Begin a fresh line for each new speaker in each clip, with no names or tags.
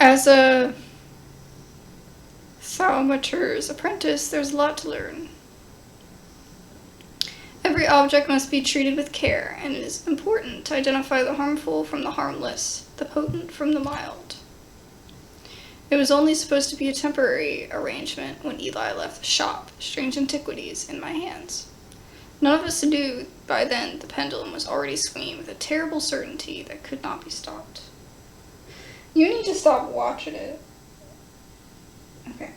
As a thaumaturge's apprentice, there's a lot to learn. Every object must be treated with care, and it is important to identify the harmful from the harmless, the potent from the mild. It was only supposed to be a temporary arrangement when Eli left the shop, strange antiquities in my hands. None of us knew by then the pendulum was already swinging with a terrible certainty that could not be stopped. You need to stop watching it. Okay.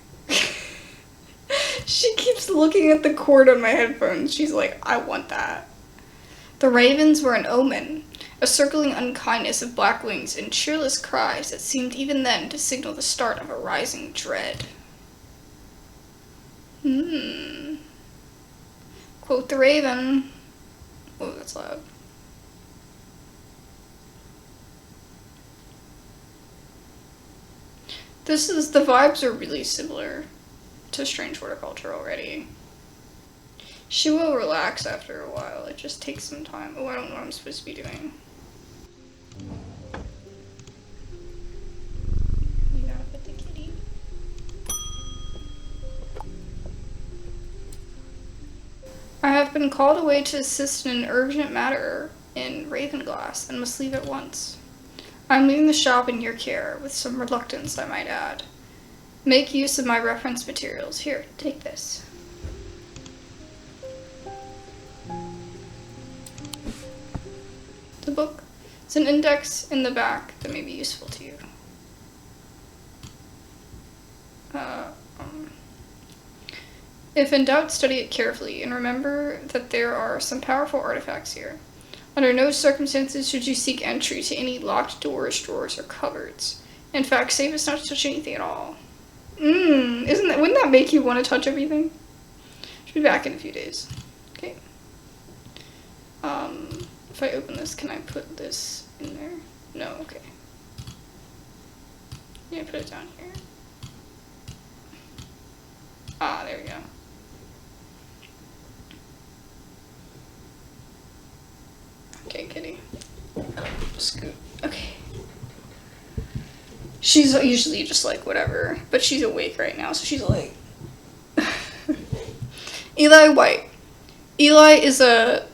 She keeps looking at the cord on my headphones. She's like, I want that. The ravens were an omen, a circling unkindness of black wings and cheerless cries that seemed even then to signal the start of a rising dread. Quote the raven. Oh, that's loud. The vibes are really similar to Strange Horticulture already. She will relax after a while, it just takes some time. Oh, I don't know what I'm supposed to be doing. You gotta put the kitty. I have been called away to assist in an urgent matter in Ravenglass and must leave at once. I am leaving the shop in your care, with some reluctance, I might add. Make use of my reference materials. Here, take this. The book. It's an index in the back that may be useful to you. If in doubt, study it carefully, and remember that there are some powerful artifacts here. Under no circumstances should you seek entry to any locked doors, drawers, or cupboards. In fact, save us not to touch anything at all. Wouldn't that make you want to touch everything? Should be back in a few days. Okay. If I open this, can I put this in there? No, okay. Yeah, put it down here. Ah, there we go. Okay, kitty. Scoot. Okay. She's usually just like, whatever. But she's awake right now, so she's like... Eli White. Eli is a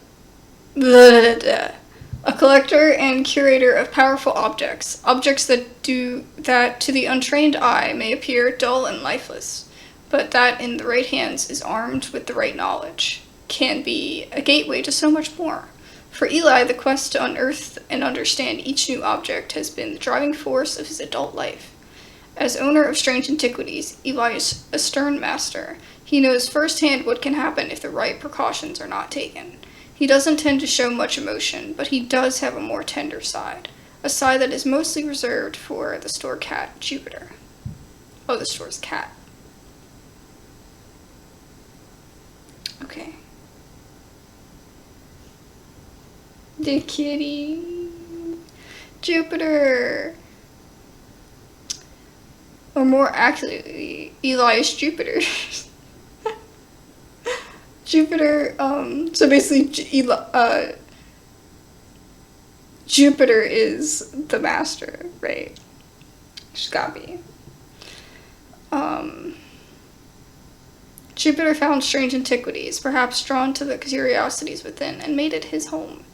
collector and curator of powerful objects. Objects that to the untrained eye may appear dull and lifeless, but that in the right hands is armed with the right knowledge, can be a gateway to so much more. For Eli, the quest to unearth and understand each new object has been the driving force of his adult life. As owner of strange antiquities, Eli is a stern master. He knows firsthand what can happen if the right precautions are not taken. He doesn't tend to show much emotion, but he does have a more tender side. A side that is mostly reserved for the store cat, Jupiter. Oh, the store's cat. Okay. The kitty. Jupiter. Or more accurately, Eli is Jupiter. Jupiter, so basically, Jupiter is the master, right? She's gotta be. Jupiter found strange antiquities, perhaps drawn to the curiosities within, and made it his home.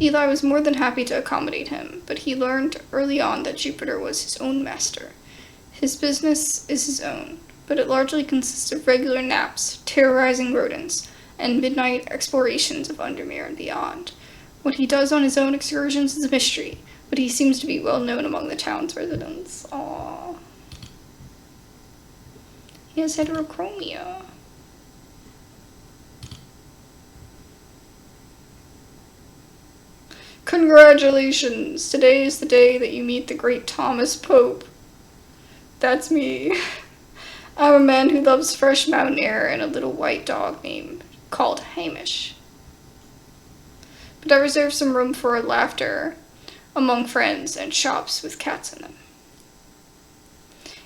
Eli was more than happy to accommodate him, but he learned early on that Jupiter was his own master. His business is his own, but it largely consists of regular naps, terrorizing rodents, and midnight explorations of Undermere and beyond. What he does on his own excursions is a mystery, but he seems to be well known among the town's residents. Aww. He has heterochromia. Congratulations! Today is the day that you meet the great Thomas Pope. That's me. I'm a man who loves fresh mountain air and a little white dog called Hamish. But I reserve some room for laughter among friends and shops with cats in them.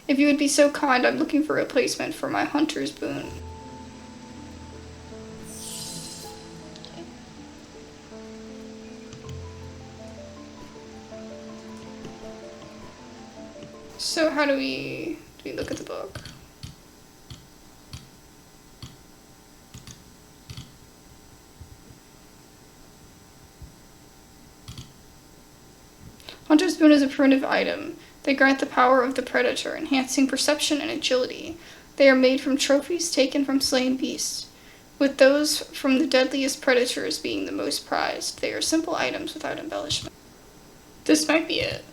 If you would be so kind, I'm looking for a replacement for my hunter's boon. So how do we look at the book? Hunter's Boon is a primitive item. They grant the power of the predator, enhancing perception and agility. They are made from trophies taken from slain beasts, with those from the deadliest predators being the most prized. They are simple items without embellishment. This might be it.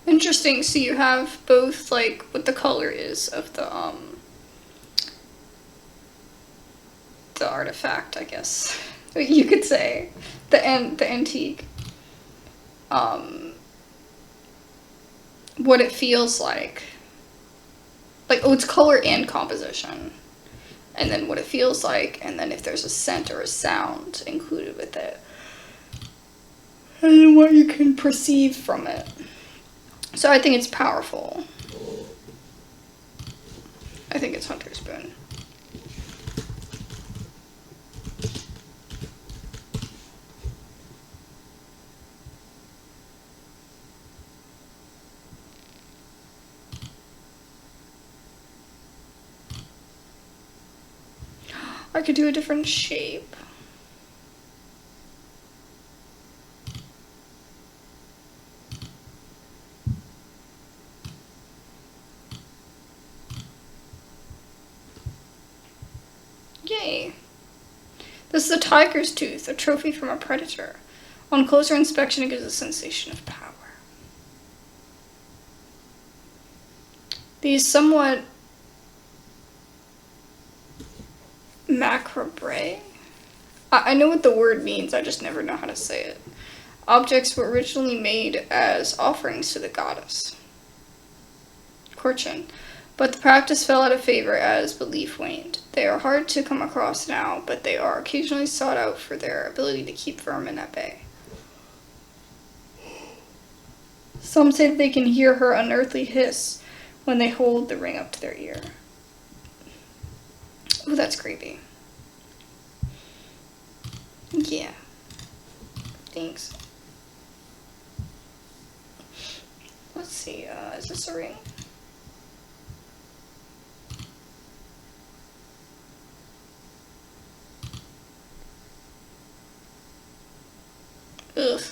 Interesting, so you have both, like, what the color is of the artifact, I guess you could say, the antique, what it feels like, oh, it's color and composition, and then what it feels like, and then if there's a scent or a sound included with it, and then what you can perceive from it. So I think it's powerful. I think it's Hunter's Boon. I could do a different shape. Yay. This is a tiger's tooth, a trophy from a predator. On closer inspection, it gives a sensation of power. These somewhat macabre. I know what the word means, I just never know how to say it. Objects were originally made as offerings to the goddess Fortune, but the practice fell out of favor as belief waned. They are hard to come across now, but they are occasionally sought out for their ability to keep vermin at bay. Some say that they can hear her unearthly hiss when they hold the ring up to their ear. Ooh, that's creepy. Yeah. Thanks. Let's see, is this a ring? Ugh.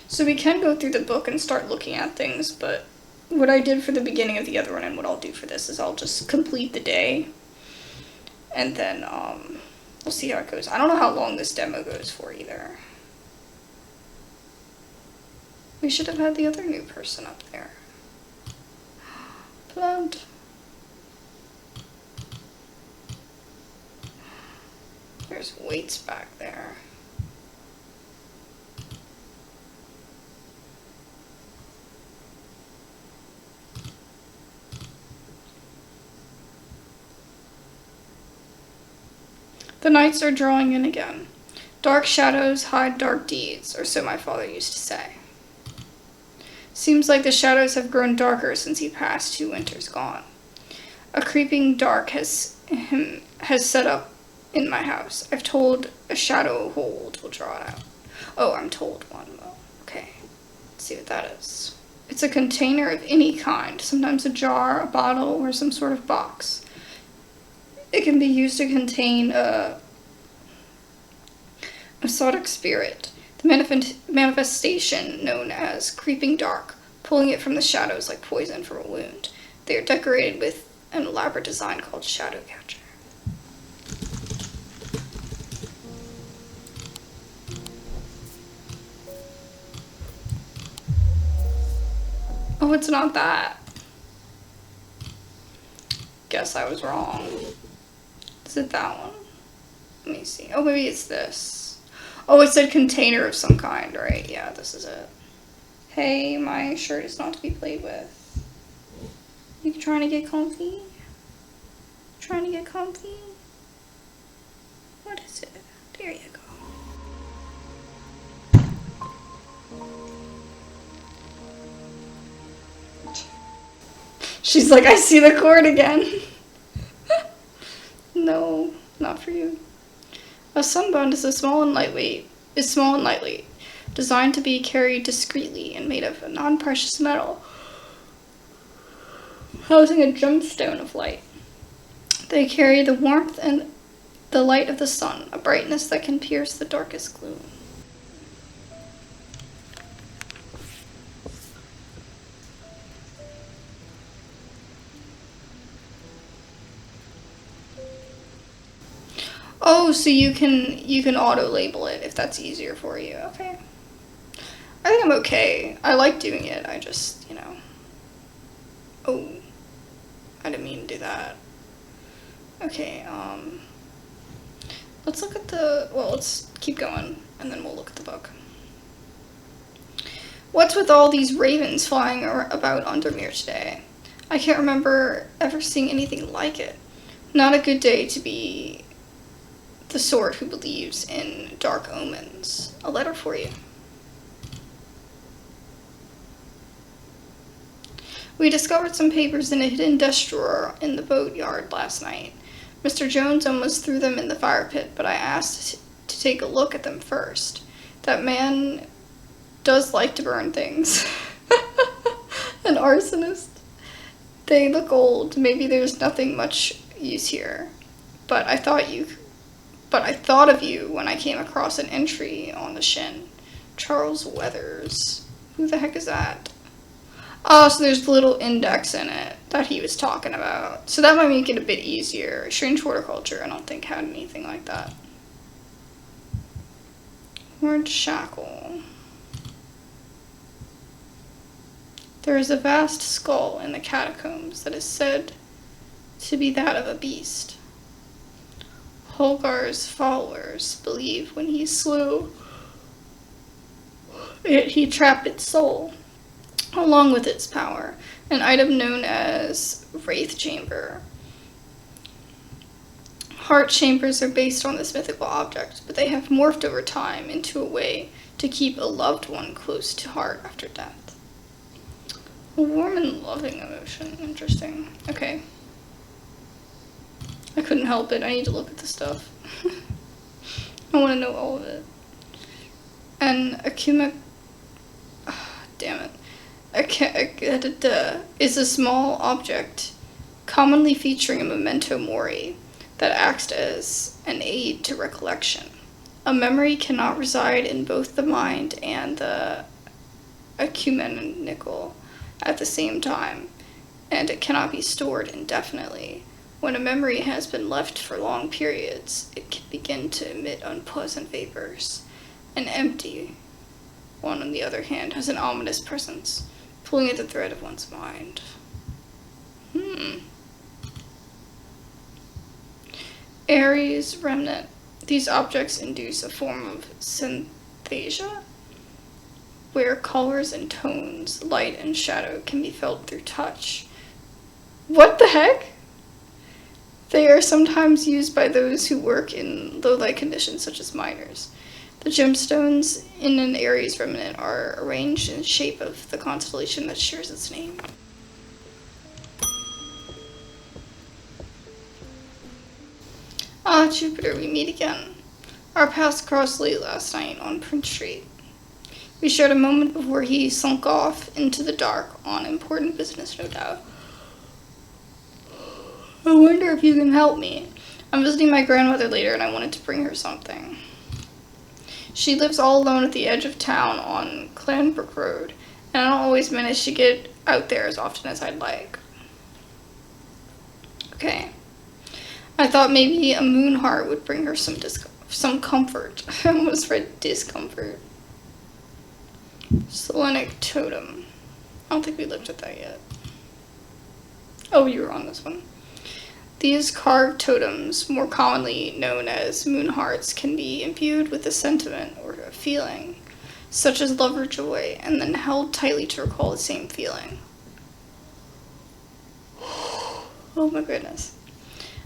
So we can go through the book and start looking at things, but what I did for the beginning of the other one and what I'll do for this is I'll just complete the day, and then we'll see how it goes. I don't know how long this demo goes for either. We should have had the other new person up there. Plugged. There's weights back there. The nights are drawing in again. Dark shadows hide dark deeds, or so my father used to say. Seems like the shadows have grown darker since he passed 2 winters gone. A creeping dark has set up in my house. I've told a shadow hold will draw it out. Oh, I'm told one. Well, okay. Let's see what that is. It's a container of any kind, sometimes a jar, a bottle, or some sort of box. It can be used to contain a exotic spirit, the manifestation known as creeping dark, pulling it from the shadows like poison from a wound. They are decorated with an elaborate design called Shadow Catcher. Oh, it's not that. Guess I was wrong. Is it that one? Let me see. Oh, maybe it's this. Oh, it said container of some kind, right? Yeah, this is it. Hey, my shirt is not to be played with. You trying to get comfy? Trying to get comfy? What is it? There you go. She's like, I see the cord again. No, not for you. A sunbound is small and lightweight, designed to be carried discreetly and made of a non-precious metal, housing a gemstone of light. They carry the warmth and the light of the sun, a brightness that can pierce the darkest gloom. Oh, so you can auto-label it if that's easier for you. Okay. I think I'm okay. I like doing it. I just, Oh. I didn't mean to do that. Okay, let's look at let's keep going, and then we'll look at the book. What's with all these ravens flying about Undermere today? I can't remember ever seeing anything like it. Not a good day to be the sort who believes in dark omens. A letter for you. We discovered some papers in a hidden desk drawer in the boatyard last night. Mr. Jones almost threw them in the fire pit, but I asked to take a look at them first. That man does like to burn things. An arsonist. They look old. Maybe there's nothing much use here. But I thought of you when I came across an entry on the shin. Charles Weathers. Who the heck is that? Oh, so there's a little index in it that he was talking about. So that might make it a bit easier. Strange Horticulture, I don't think had anything like that. Horned Shackle. There is a vast skull in the catacombs that is said to be that of a beast. Holgar's followers believe when he slew it, he trapped its soul, along with its power, an item known as Wraith Chamber. Heart chambers are based on this mythical object, but they have morphed over time into a way to keep a loved one close to heart after death. A warm and loving emotion. Interesting. Okay. I couldn't help it. I need to look at the stuff. I want to know all of it. An damn it. Is a small object, commonly featuring a memento mori, that acts as an aid to recollection. A memory cannot reside in both the mind and the ecumenical at the same time, and it cannot be stored indefinitely. When a memory has been left for long periods, it can begin to emit unpleasant vapors. An empty one, on the other hand, has an ominous presence, pulling at the thread of one's mind. Aries Remnant. These objects induce a form of synthesia, where colors and tones, light and shadow, can be felt through touch. What the heck? They are sometimes used by those who work in low-light conditions, such as miners. The gemstones in an Aries remnant are arranged in the shape of the constellation that shares its name. Ah, Jupiter, we meet again. Our paths crossed late last night on Prince Street. We shared a moment before he slunk off into the dark on important business, no doubt. I wonder if you can help me. I'm visiting my grandmother later and I wanted to bring her something. She lives all alone at the edge of town on Clanbrook Road, and I don't always manage to get out there as often as I'd like. Okay. I thought maybe a moon heart would bring her some comfort. I almost read discomfort. Selenic Totem. I don't think we looked at that yet. Oh, you were on this one. These carved totems, more commonly known as moon hearts, can be imbued with a sentiment or a feeling, such as love or joy, and then held tightly to recall the same feeling. Oh my goodness.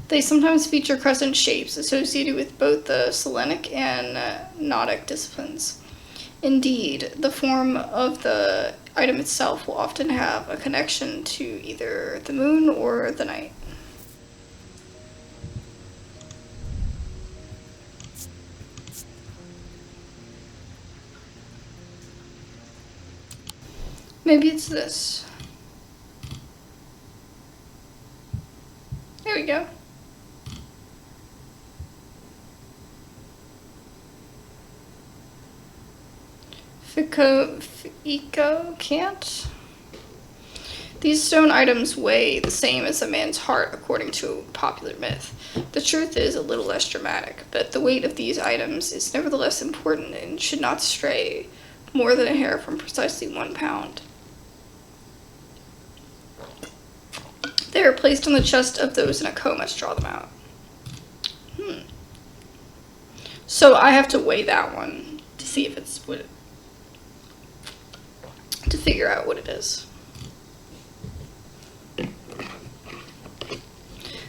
They sometimes feature crescent shapes associated with both the Selenic and Gnostic disciplines. Indeed, the form of the item itself will often have a connection to either the moon or the night. Maybe it's this. There we go. Can't. These stone items weigh the same as a man's heart, according to popular myth. The truth is a little less dramatic, but the weight of these items is nevertheless important and should not stray more than a hair from precisely 1 pound. They are placed on the chest of those in a coma to draw them out. So I have to weigh that one to see if it's what to figure out what it is.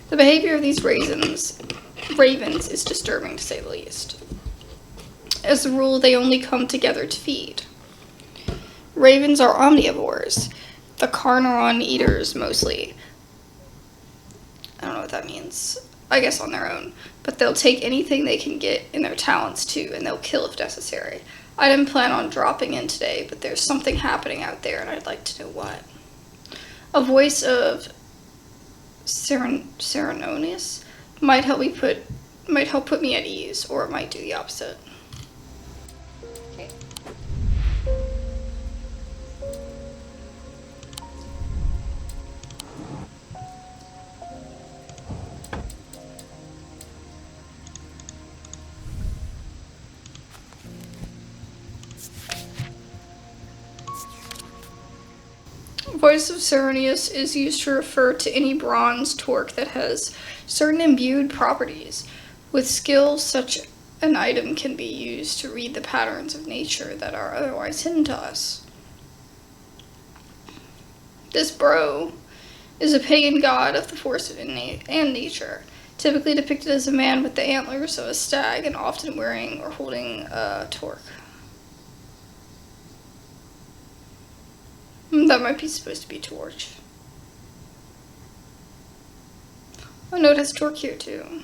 The behavior of these ravens is disturbing to say the least. As a rule, they only come together to feed. Ravens are omnivores, the carnivore eaters mostly. I don't know what that means. I guess on their own. But they'll take anything they can get in their talents too, and they'll kill if necessary. I didn't plan on dropping in today, but there's something happening out there, and I'd like to know what. A voice of Serenonius might help put me at ease, or it might do the opposite. Okay. Voice of Serenonius is used to refer to any bronze torque that has certain imbued properties. With skill, such an item can be used to read the patterns of nature that are otherwise hidden to us. This bro is a pagan god of the force and nature, typically depicted as a man with the antlers of a stag and often wearing or holding a torque. That might be supposed to be torch. Oh no, it has torque here too.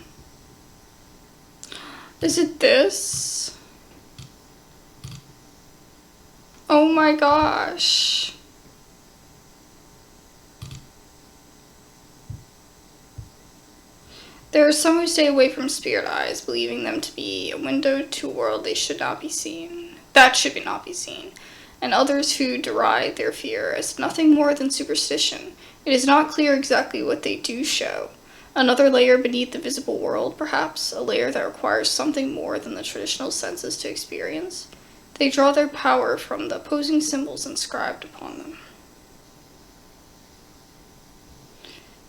Is it this? Oh my gosh. There are some who stay away from spirit eyes, believing them to be a window to a world they should not be seen. That should not be seen. And others who deride their fear as nothing more than superstition. It is not clear exactly what they do show. Another layer beneath the visible world, perhaps, a layer that requires something more than the traditional senses to experience. They draw their power from the opposing symbols inscribed upon them.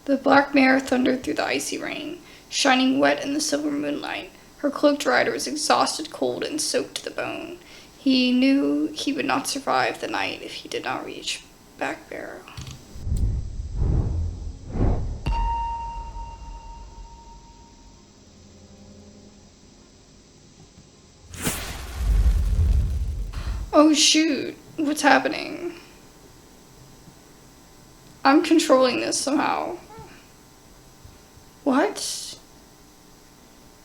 The black mare thundered through the icy rain, shining wet in the silver moonlight. Her cloaked rider was exhausted, cold, and soaked to the bone. He knew he would not survive the night if he did not reach Backbarrow. Oh shoot, what's happening? I'm controlling this somehow. What?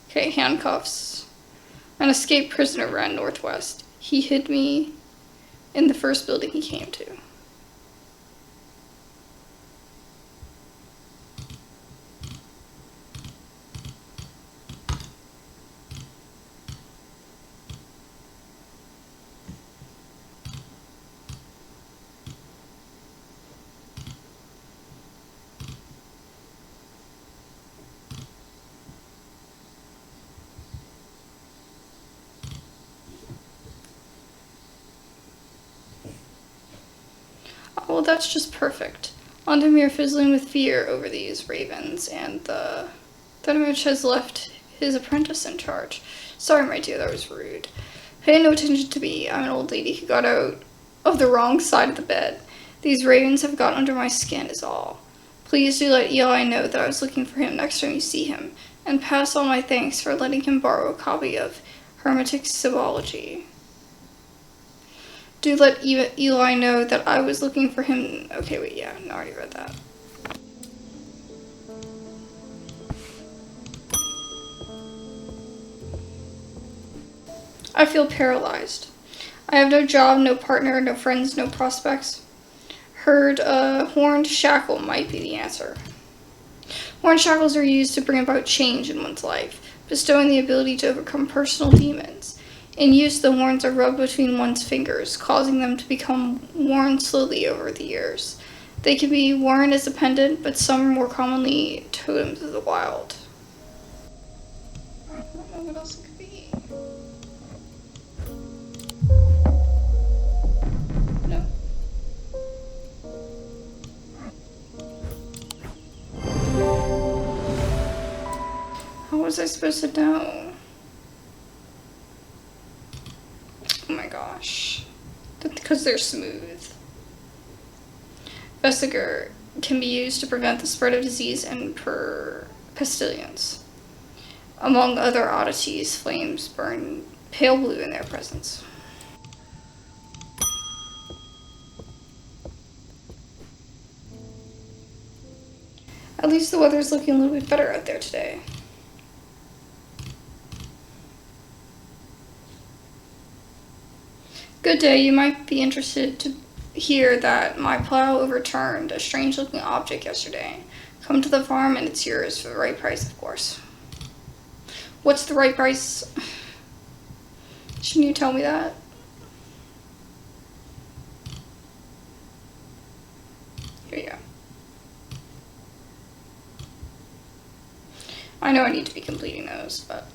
Okay, handcuffs. An escaped prisoner ran northwest. He hid me in the first building he came to. Well, that's just perfect. Undermere fizzling with fear over these ravens, and the Undermere has left his apprentice in charge. Sorry, my dear, that was rude. Pay no attention to me. I'm an old lady who got out of the wrong side of the bed. These ravens have got under my skin is all. Please do let Eli know that I was looking for him next time you see him, and pass on my thanks for letting him borrow a copy of Hermetic Symbology. Do let Eli know that I was looking for him. Okay, wait, yeah, I already read that. I feel paralyzed. I have no job, no partner, no friends, no prospects. heard a horned shackle might be the answer. Horned shackles are used to bring about change in one's life, bestowing the ability to overcome personal demons. In use, the horns are rubbed between one's fingers, causing them to become worn slowly over the years. They can be worn as a pendant, but some are more commonly totems of the wild. I don't know what else it could be. No. How was I supposed to know? Oh my gosh. Because they're smooth. Vesiger can be used to prevent the spread of disease and pestilence. Among other oddities, flames burn pale blue in their presence. At least the weather's looking a little bit better out there today. Good day, you might be interested to hear that my plow overturned a strange looking object yesterday. Come to the farm and it's yours for the right price, of course. What's the right price? Shouldn't you tell me that? Here you go. I know I need to be completing those, but...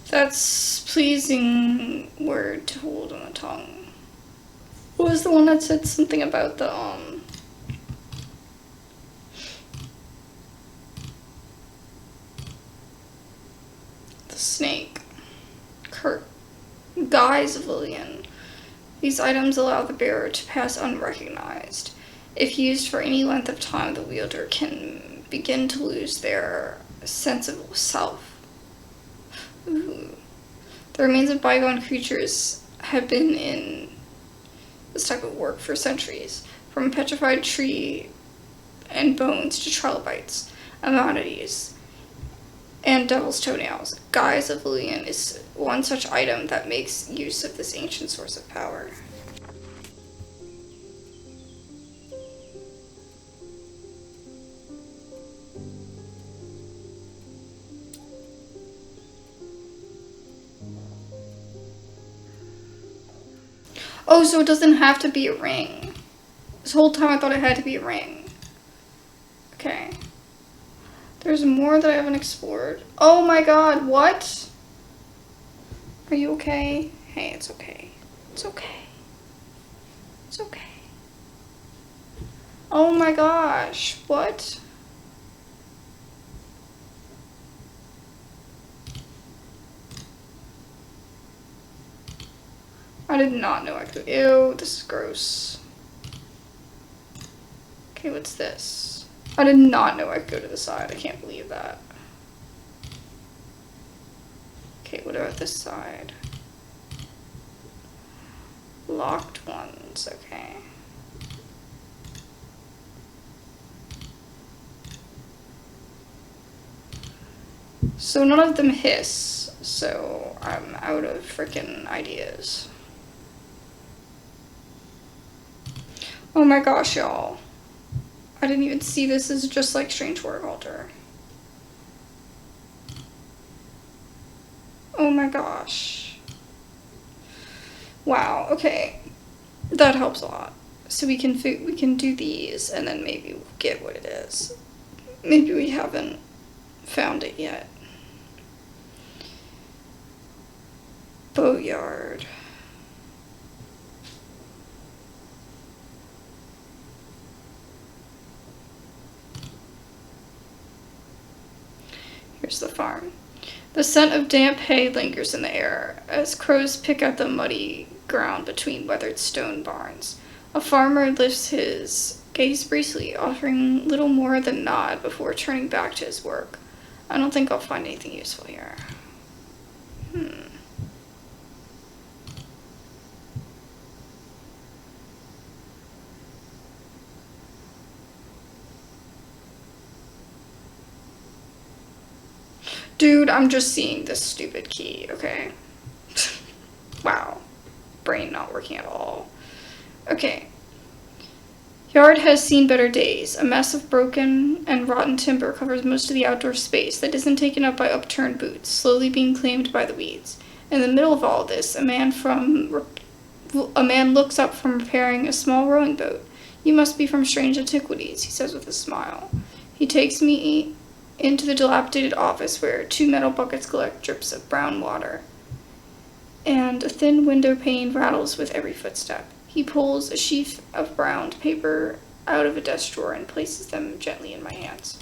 That's pleasing word to hold on the tongue. What was the one that said something about the snake? Guise of Lillian. These items allow the bearer to pass unrecognized. If used for any length of time, the wielder can begin to lose their sense of self. Ooh. The remains of bygone creatures have been in this type of work for centuries, from a petrified tree and bones to trilobites, ammonites, and devil's toenails. Guise of Lillian is one such item that makes use of this ancient source of power. Oh, so it doesn't have to be a ring. This whole time I thought it had to be a ring. Okay. There's more that I haven't explored. Oh my god, what? Are you okay? Hey, it's okay. It's okay. It's okay. Oh my gosh, what? I did not know I could. Ew, this is gross. Okay, what's this? I did not know I could go to the side. I can't believe that. Okay, what about this side? Locked ones, okay. So none of them hiss, so I'm out of freaking ideas. Oh my gosh, y'all. I didn't even see this as just like Strange Work Altar. Oh my gosh. Wow, okay. That helps a lot. So we can do these and then maybe we'll get what it is. Maybe we haven't found it yet. Boatyard. Here's the farm. The scent of damp hay lingers in the air as crows pick at the muddy ground between weathered stone barns. A farmer lifts his gaze briefly, offering little more than a nod before turning back to his work. I don't think I'll find anything useful here. Dude, I'm just seeing this stupid key, okay? Wow. Brain not working at all. Okay. Yard has seen better days. A mess of broken and rotten timber covers most of the outdoor space that isn't taken up by upturned boots, slowly being claimed by the weeds. In the middle of all this, a man looks up from repairing a small rowing boat. "You must be from strange Antiquities," he says with a smile. He takes me into the dilapidated office where 2 metal buckets collect drips of brown water, and a thin window pane rattles with every footstep. He pulls a sheaf of browned paper out of a desk drawer and places them gently in my hands.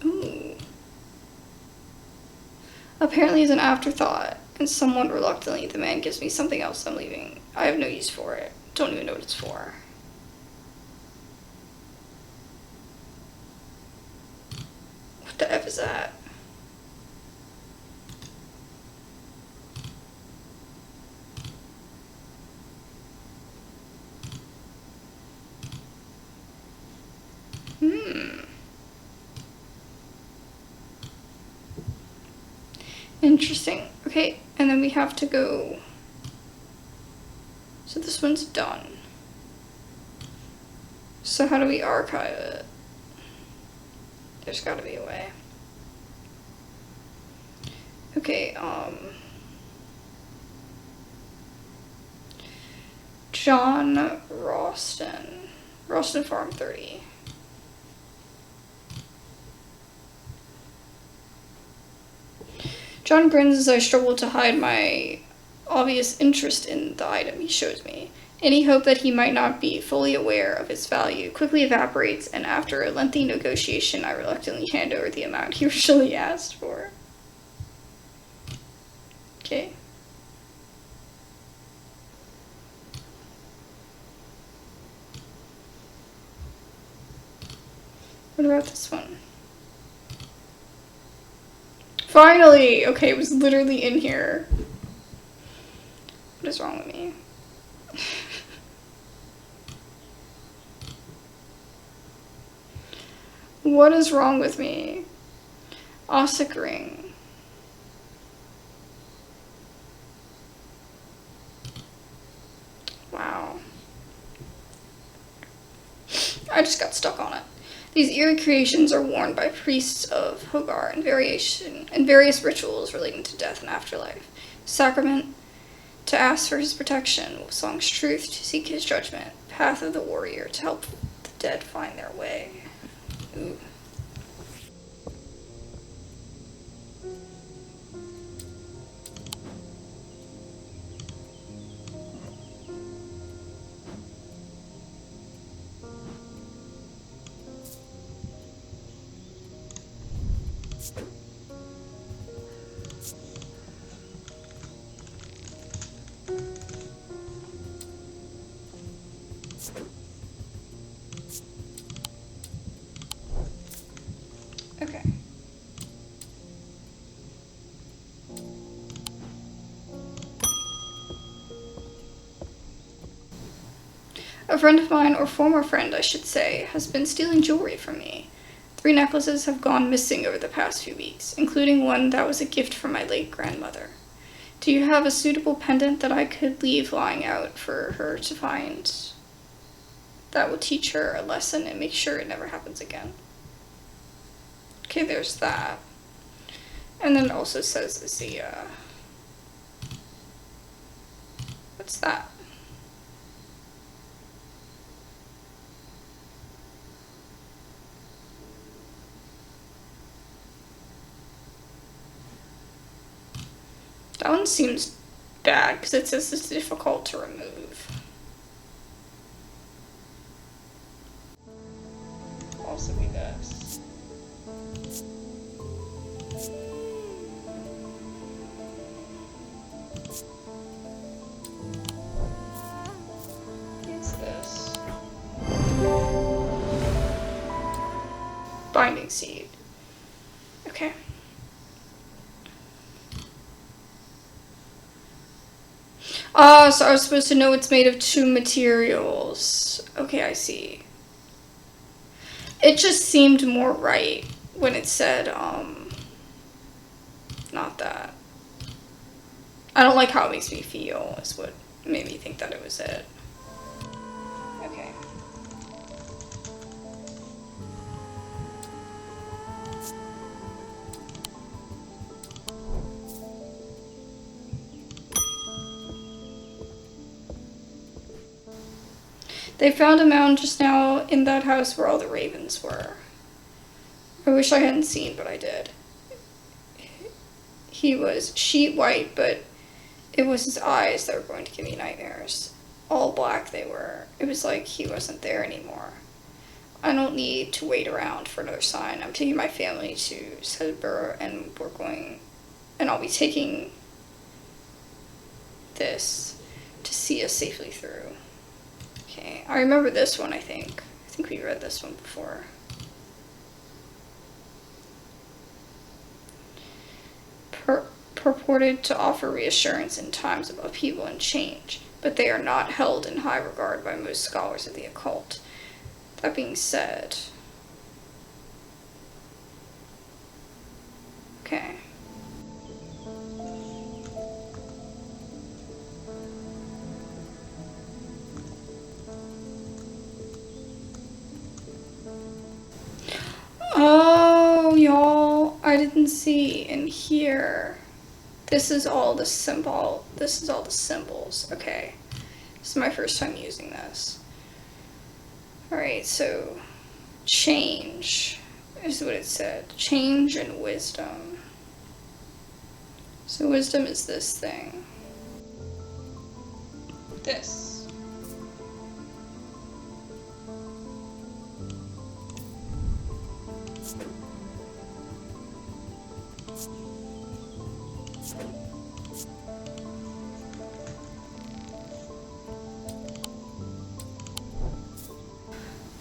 Ooh. Apparently as an afterthought, and somewhat reluctantly, the man gives me something else I'm leaving. I have no use for it. Don't even know what it's for. What the F is that? Interesting. Okay, and then we have to go. So this one's done. So how do we archive it? There's gotta be a way. Okay, John Ralston. Ralston Farm 30. John grins as I struggle to hide my obvious interest in the item he shows me. Any hope that he might not be fully aware of its value quickly evaporates, and after a lengthy negotiation, I reluctantly hand over the amount he originally asked for. Okay. What about this one? Finally! Okay, it was literally in here. What is wrong with me? What is wrong with me? Ossic ring. Wow. I just got stuck on it. These eerie creations are worn by priests of Hogar in various rituals relating to death and afterlife. Sacrament to ask for his protection, Song's truth to seek his judgment, path of the warrior to help the dead find their way. Ooh. Okay. A friend of mine, or former friend I should say, has been stealing jewelry from me. 3 necklaces have gone missing over the past few weeks, including one that was a gift from my late grandmother. Do you have a suitable pendant that I could leave lying out for her to find that will teach her a lesson and make sure it never happens again? Okay, there's that. And then it also says the, what's that? That one seems bad because it says it's difficult to remove. Also be this. What's this? Binding seed. Okay. So I was supposed to know it's made of 2 materials. Okay, I see. It just seemed more right when it said, not that. I don't like how it makes me feel, is what made me think that it was it. Okay. They found a mound just now in that house where all the ravens were. I wish I hadn't seen, but I did. He was sheet white, but it was his eyes that were going to give me nightmares. All black they were. It was like he wasn't there anymore. I don't need to wait around for another sign. I'm taking my family to Sedborough, and I'll be taking this to see us safely through. Okay, I remember this one, I think. I think we read this one before. Purported to offer reassurance in times of upheaval and change, but they are not held in high regard by most scholars of the occult. That being said, okay. Oh, y'all, I didn't see in here. This is all the symbols. Okay. This is my first time using this. Alright, so change is what it said. Change and wisdom. So wisdom is this thing. This.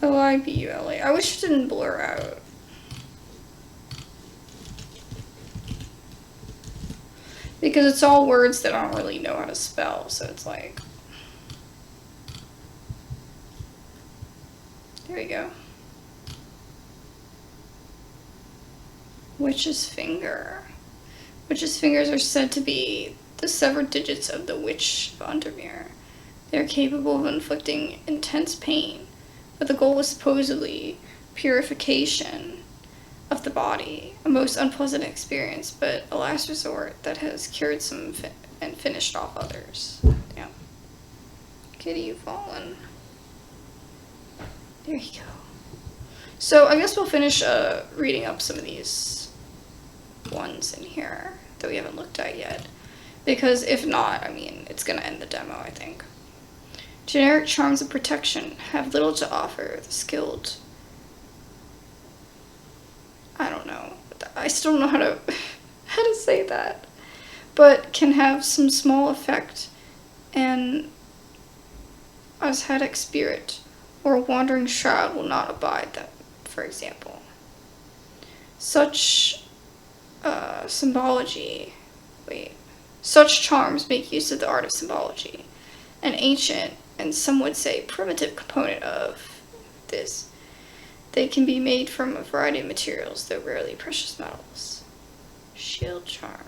Libula. I wish it didn't blur out. Because it's all words that I don't really know how to spell, so it's like... There we go. Witch's finger. Witch's fingers are said to be the severed digits of the Witch of Undermere. They are capable of inflicting intense pain, but the goal was supposedly purification of the body, a most unpleasant experience, but a last resort that has cured some and finished off others. Damn. Kitty, you've fallen. There you go. So I guess we'll finish reading up some of these ones in here that we haven't looked at yet. Because if not, I mean, it's going to end the demo, I think. Generic charms of protection have little to offer the skilled. I don't know. I still don't know how to say that. But can have some small effect, and ascetic spirit or a wandering shroud will not abide them, for example. Such such charms make use of the art of symbology, an ancient and some would say primitive component of this. They can be made from a variety of materials, though rarely precious metals. Shield charm.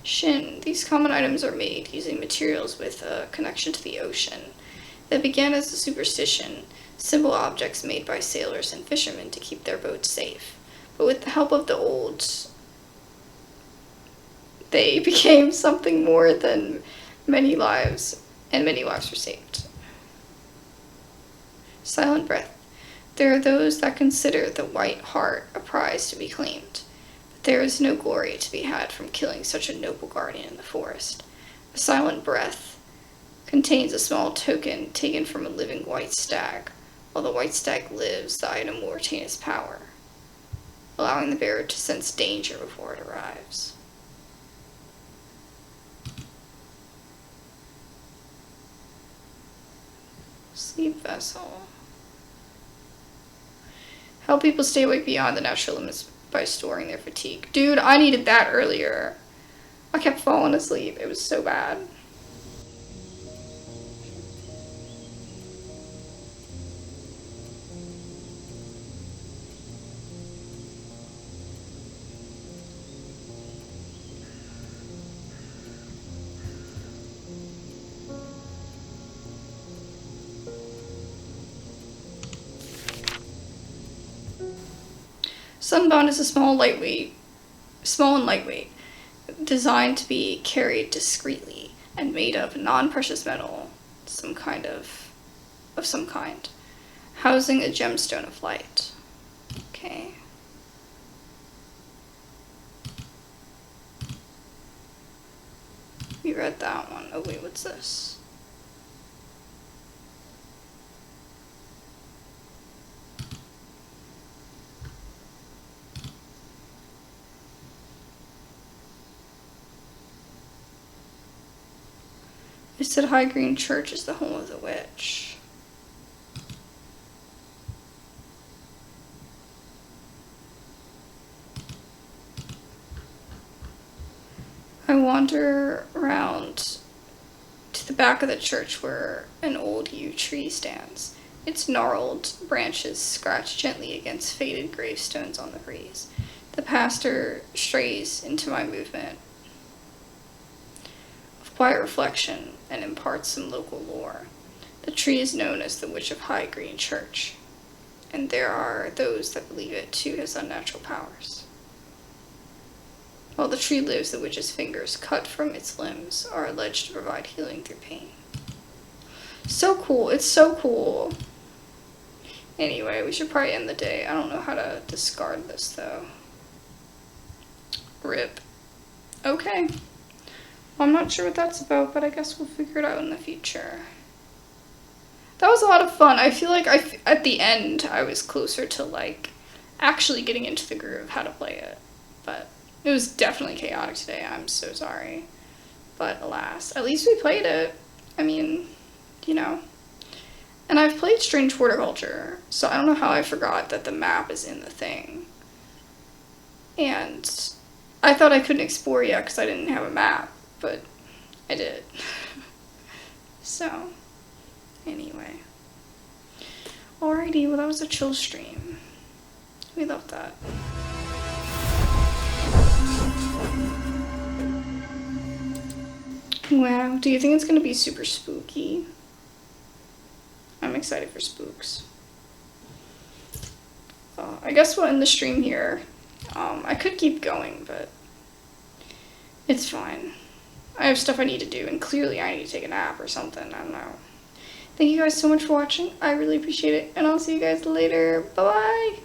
Shin. These common items are made using materials with a connection to the ocean. That began as a superstition, simple objects made by sailors and fishermen to keep their boats safe. But with the help of the olds, they became something more than many lives, and many lives were saved. Silent breath. There are those that consider the white heart a prize to be claimed, but there is no glory to be had from killing such a noble guardian in the forest. A silent breath contains a small token taken from a living white stag. While the white stag lives, the item will retain its power, allowing the bearer to sense danger before it arrives. Sleep vessel. Help people stay awake beyond the natural limits by storing their fatigue. Dude, I needed that earlier. I kept falling asleep. It was so bad. Sunbound is a small and lightweight, designed to be carried discreetly and made of non-precious metal, of some kind, housing a gemstone of light. Okay. We read that one. Oh wait, what's this? It said High Green Church is the home of the witch. I wander around to the back of the church where an old yew tree stands. Its gnarled branches scratch gently against faded gravestones on the breeze. The pastor strays into my movement of quiet reflection and imparts some local lore. The tree is known as the Witch of High Green Church, and there are those that believe it too has unnatural powers. While the tree lives, the witch's fingers, cut from its limbs, are alleged to provide healing through pain. So cool. It's so cool. Anyway, we should probably end the day. I don't know how to discard this, though. RIP. Okay. Well, I'm not sure what that's about, but I guess we'll figure it out in the future. That was a lot of fun. I feel like at the end, I was closer to, like, actually getting into the groove of how to play it. But it was definitely chaotic today. I'm so sorry. But alas, at least we played it. I mean, you know. And I've played Strange Horticulture, so I don't know how I forgot that the map is in the thing. And I thought I couldn't explore yet because I didn't have a map, but I did. So, anyway. Alrighty, well that was a chill stream. We love that. Wow, do you think it's gonna be super spooky? I'm excited for spooks. I guess we'll end the stream here. I could keep going, but it's fine. I have stuff I need to do, and clearly I need to take a nap or something. I don't know. Thank you guys so much for watching. I really appreciate it, and I'll see you guys later. Bye-bye!